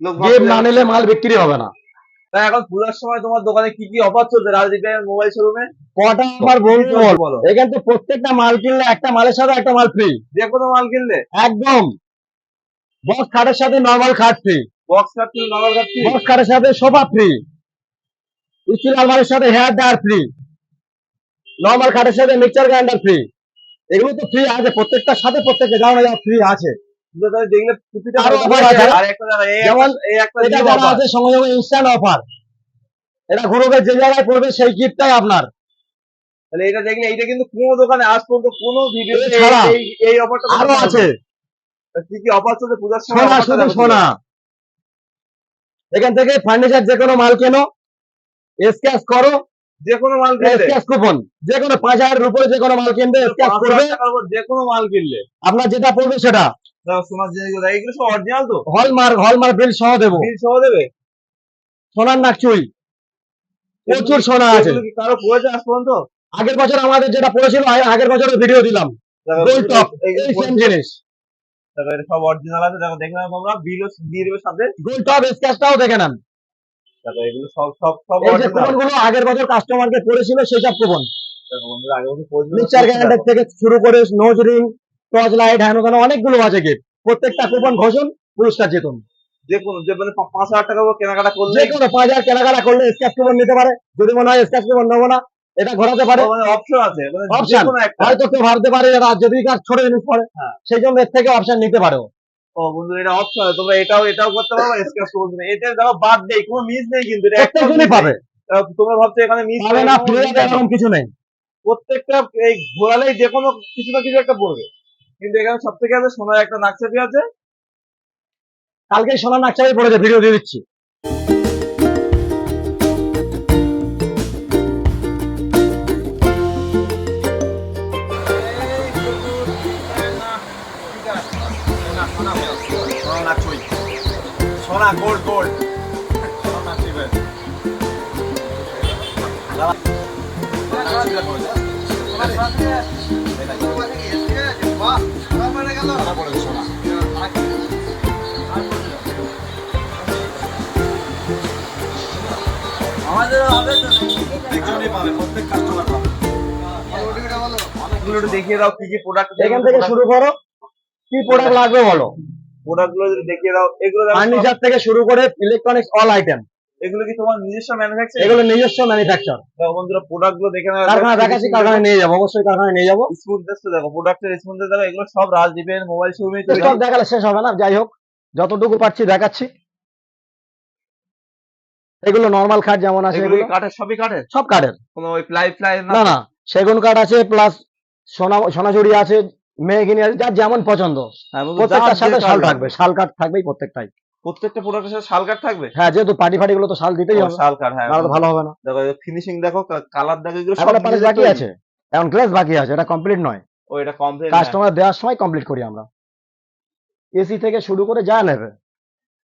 লোক গিফট ভাবছে না নিলে মাল বিক্রি হবে না। তাই এখন পূজার সময় তোমার দোকানে কি কি অফার চলছে রাজদীপ ভাইয়ের মোবাইল শোরুমে? কটা কি আমার বলবো চলছে বল। বলো। এখান থেকে প্রত্যেকটা মাল কিনলে একটা মালের সাথে একটা মাল ফ্রি। যে কোনো মাল কিনলে একদম। বক্স খাটের সাথে নর্মাল খাট ফ্রি। বক্স কাট থেকে নগদ কাট ফ্রি। বক্স খাটের সাথে সোফা ফ্রি। স্টিল আলমারির সাথে হেয়ার ড্রায়ার ফ্রি। নর্মাল খাটের সাথে মিক্সার গ্রাইন্ডার ফ্রি। এগুলো তো ফ্রি আছে, প্রত্যেকটার সাথে প্রত্যেকটা জানো ফ্রি আছে। তাহলে দেখলে প্রতিটা আরো অফার মোবাইলে আছে, আর একটা দেখা যেমন এই একটা এটা নিউ যারা অফার। আছে সঙ্গে সঙ্গে ইনস্ট্যান্ট অফার। এটা গ্রুপে যে জায়গায় পড়বে সেই গিফটটাই আপনার। তাহলে এটা দেখলে এইটা কিন্তু কোনো দোকানে আজ পর্যন্ত কোনো ভিডিওতে এই এছাড়া এই এই অফারটা তোমরা আরো পাওনি। আছে। কি কি অফার চলছে পূজার সময় সোনা, অফারটা শুধু দেখো শুধু। সোনা। এখান থেকে ফার্নিচার যে কোনো মাল কেনো, স্ক্র্যাচ করো, যে কোনো মাল কিনলে স্ক্র্যাচ কুপন, যে কোনো 5,000 উপরে যে কোনো মাল কিনবে স্ক্র্যাচ 5,000 করবে, টাকার উপর যে কোনো মাল কিনলে আপনার যেটা পড়বে সেটা দেখো সোনার জিনিসগুলো এইগুলো সব অরিজিনাল তো? হলমার্ক বিল সহ দেবো। বিল সহ দেবে? সোনার নাকচুই, প্রচুর সোনা আছে। এগুলো কি কারো পড়েছে আজ পর্যন্ত? আগের বছর আমাদের যেটা পড়েছিল, আগের বছরের ভিডিও দিলাম। দেখো গোল্ড টপ, এইগুলো এই সেম পড়েছে। জিনিস। দেখো এটা সব অরিজিনাল আছে, দেখো দেখে নাও তোমরা, বিলও দিয়ে দেবে সাথে। গোল্ড টপ স্ক্র্যাচটাও দেখে নেন। দেখো এগুলো সব সব সব এই যে অরিজিনাল। কুপন গুলো আগের বছর কাস্টমারকে পড়েছিল সেই সব কুপন। দেখো বন্ধুরা আগে বছর পড়েছিল না, মিক্সার পড়ছে গ্রাইন্ডার দেখো। থেকে শুরু করে নোজ রিং, টর্চ লাইট, হ্যানো ত্যানো অনেকগুলো আছে গিফট। প্রত্যেকটা কুপন ঘোষণ, পুরস্কার জিতুন। যে কোনো যে মানে 5,000 টাকা করে কেনাকাটা যে করলেই কোনো 5,000 কেনাকাটা করলে স্ক্র্যাচ কুপন নিতে পারে। যদি মনে হয় স্ক্র্যাচ কুপন নেবো না, এটা ঘোরাতে পারে। মানে অপশন আছে, মানে যে অপশন। কোনো একটা। হয়তো কেউ ভাবতে পারে এরা যদি কার ছোট জিনিস পড়ে, হ্যাঁ। সেই জন্য এর থেকে অপশন নিতে পারে। ও বন্ধু এটা অপশন আছে, তোমরা এটাও এটাও করতে পারো, স্ক্র্যাচ করতে পারো। এটা দেখো বাদ দেই, কোনো মিস নেই কিন্তু, এটা একটাও প্রত্যেকজনই মিস নেই। পাবে। তোমরা ভাবছো এখানে মিস পাবে করে, না, এরকম ফ্রি কোনো হবে মিস নেই। এরকম কিছু নেই। প্রত্যেকটা এই ঘোরালেই যে কোনো কিছু না কিছু একটা পড়বে। কিন্তু এখানে সব থেকে আছে সোনার একটা নাকচাপি আছে। কালকে সোনার নাকচাবি পড়েছে, ভিডিও দিয়ে দিচ্ছি। সোনা গোল্ড গোল্ড সোনা নাকচিপে আমাদের হবে তো প্রত্যেকজনই পাবে, প্রত্যেক কাস্টমার পাবে। অনেকগুলো একটু দেখিয়ে দাও কি কি প্রোডাক্ট, এখান থেকে শুরু করো, কি প্রোডাক্ট লাগবে বলো। প্রোডাক্ট গুলো যদি দেখিয়ে দাও। এগুলো দেখো সব, ফার্নিচার থেকে শুরু করে ইলেকট্রনিক্স অল আইটেম, এগুলো কি তোমার নিজস্ব ম্যানুফ্যাকচারিং? এগুলো নিজস্ব ম্যানুফ্যাকচার। দেখো বন্ধুরা প্রোডাক্ট গুলো দেখে নাও। কারখানা দেখাচ্ছি, কারখানায় নিয়ে যাবো, অবশ্যই কারখানায় নিয়ে যাবো। স্মুথনেস তো দেখো, প্রোডাক্টের স্মুথনেস দেখো, এগুলো সব রাজদীপের মোবাইল শোরুমে তৈরি। স্টক দেখালে শেষ হবে না, যাই হোক যতটুকু পাচ্ছি দেখাচ্ছি। এগুলো নর্মাল খাট যেমন আছে, এগুলো এগুলো কি কাঠের? সবই কাঠের? সব কাঠের। কোনো ওই প্লাই ফ্লাই না না তো? না, সেগুন কাঠ আছে, প্লাস সোনাঝুরি আছে, মেহগিনি আছে, যার যেমন পছন্দ। হ্যাঁ বন্ধু, যার প্রত্যেকটার যে সাথে কাঠ শাল থাকবে, লাগবে। শাল কাঠ থাকবেই প্রত্যেকটাই। প্রত্যেকটা প্রোডাক্টের সাথে শাল কাঠ থাকবে? হ্যাঁ, যেহেতু পার্টি ফাটি গুলো তো শাল দিতেই ও হবে, শাল কাঠ, হ্যাঁ নাহলে তো ভালো হবে না। দেখো ফিনিশিং দেখো, কালার দেখো, এগুলো সব এখনো পালিশ নিজেদের বাকি তৈরি? আছে, এখন গ্লেজ বাকি আছে, এটা কমপ্লিট নয়। ও এটা কমপ্লিট, হ্যাঁ। কাস্টমার দেওয়ার সময় কমপ্লিট করি আমরা। এসি থেকে শুরু করে যা নেবে।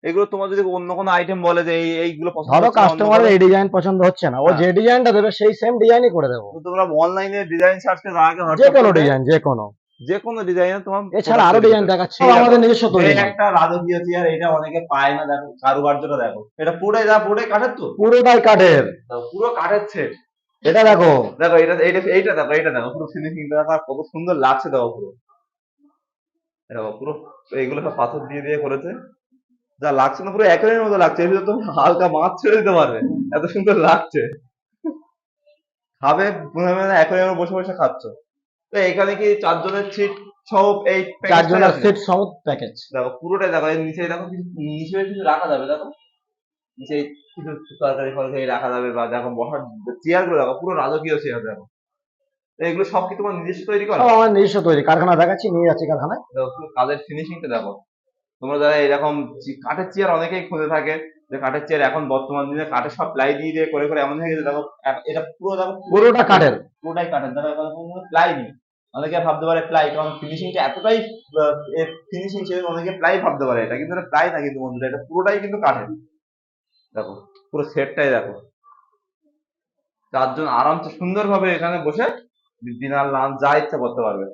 এগুলো তোমার যদি অন্য কোনো আইটেম বলে যে এইগুলো পছন্দ ধরো হচ্ছে না, অন্য কাস্টমারের কোনো, এই ডিজাইন পছন্দ হচ্ছে না, ও হ্যাঁ, যে ডিজাইনটা দেবে সেই সেম ডিজাইনই করে দেবো। তো তোমরা অনলাইনে ডিজাইন সার্চ করে আগে যে হোয়াটসঅ্যাপ কোনো করবে, ডিজাইন, যে কোনো। যে কোনো ডিজাইনে তোমার এছাড়া প্রোডাক্ট আরো তৈরি ডিজাইন করতে হবে। দেখাচ্ছি, এই দেখো, আমাদের নিজস্ব তৈরি এই মাল। একটা রাজকীয় চেয়ার, এটা অনেকে পায় না, দেখো কারুকার্যটা দেখো, এটা পুরোটাই পুরোটাই কাঠের তো? পুরোটাই কাঠের। দেখো, পুরো কাঠের সেট। এটা দেখো, দেখো এটা এইটা এইটা দেখো, এইটা দেখো পুরো ফিনিশিংটা দেখো, আর কত সুন্দর লাগছে দেখো পুরো। দেখো পুরো এইগুলো সব পাথর দিয়ে দিয়ে করেছে, যা লাগছে না পুরো অ্যাকোয়ারিয়ামের মতো লাগছে, এর ভিতরে তুমি হালকা মাছ ছেড়ে দিতে পারবে, এত সুন্দর লাগছে। খাবে মনে হবে না অ্যাকোয়ারিয়ামে বসে বসে খাচ্ছ। তো এখানে কি 4 জনের সিট সহ এই প্যাকেজটাই চারজনের আছে? সেট সহ প্যাকেজ। দেখো পুরোটাই দেখো, এর নিচে দেখো কিছু, নিচে কিছু রাখা যাবে, দেখো নিচে কিছু তরকারি ফরকারি রাখা যাবে, বা দেখো বসার চেয়ার গুলো দেখো, পুরো রাজকীয় চেয়ার দেখো। তো এগুলো সব কি তোমার নিজস্ব তৈরি করা? সব আমার নিজস্ব তৈরি, কারখানা দেখাচ্ছি, নিয়ে যাচ্ছি কারখানায়। দেখো পুরো কাজের ফিনিশিংটা দেখো। তোমরা যারা এরকম কাঠের চেয়ার অনেকেই খুঁজে থাকে, যে কাঠের চেয়ার এখন বর্তমান দিনে কাঠের সব প্লাই দিয়ে দিয়ে করে করে এমন হয়ে গেছে, দেখো এটা পুরো দেখো পুরোটা কাঠের। পুরোটাই কাঠের, দেখো এখানে কোনো প্লাই নেই। অনেকে ভাবতে পারে প্লাই, কারণ ফিনিশিংটা এতটাই ফিনিশিং ছিল, অনেকে প্লাই ভাবতে পারে এটা, কিন্তু এটা প্লাই না কিন্তু বন্ধুরা, এটা পুরোটাই কিন্তু কাঠের। দেখো পুরো সেটটাই দেখো, 4 জন আরামসে সুন্দরভাবে এখানে বসে ডিনার লাঞ্চ যা ইচ্ছা করতে পারবে।